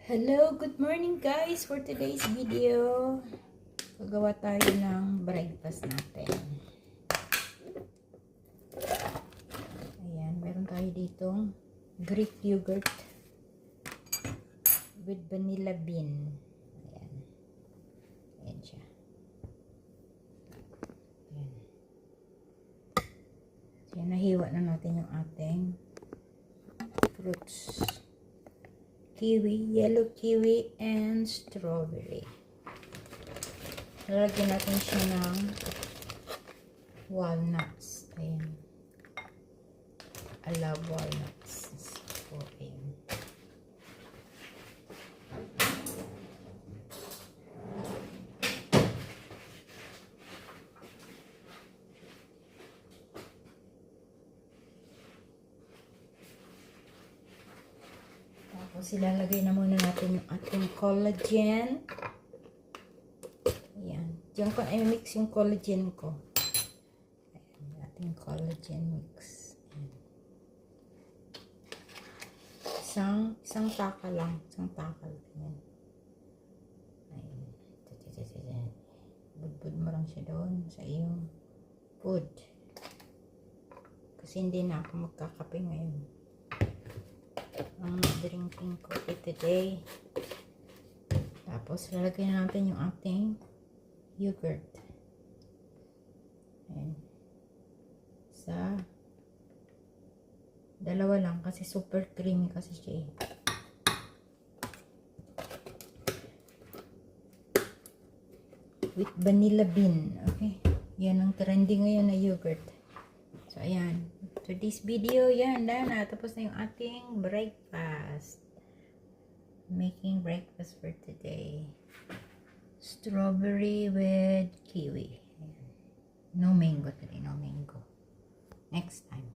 Hello, good morning guys! For today's video, gagawa tayo ng breakfast natin. Ayan, meron tayo ditong Greek yogurt with vanilla bean. Ayan. Ayan siya. Ayan. So, nahiwa na natin yung ating fruits. Kiwi, yellow kiwi, and strawberry. Lalagyan natin siya ng walnuts. Ayan. I love walnuts. So, ayan. Tapos ilalagay na muna natin yung ating collagen. Ayan. Diyan ko i-mix yung collagen ko. Ayan, yung ating collagen mix. Ayan. Isang taka lang. Isang takal. Ayan. Ayan. Budbud mo lang siya doon sa iyong food. Kasi hindi na ako magkakape ngayon. Ang drinking coffee today. Tapos lalagyan na natin yung ating yogurt. Ayan. Sa dalawa lang kasi super creamy kasi siya. With vanilla bean. Okay. Yan ang trending ngayon na yogurt. So ayan. So this video, yan na. Tapos na yung ating breakfast. Making breakfast for today. Strawberry with kiwi. No mango today. No mango. Next time.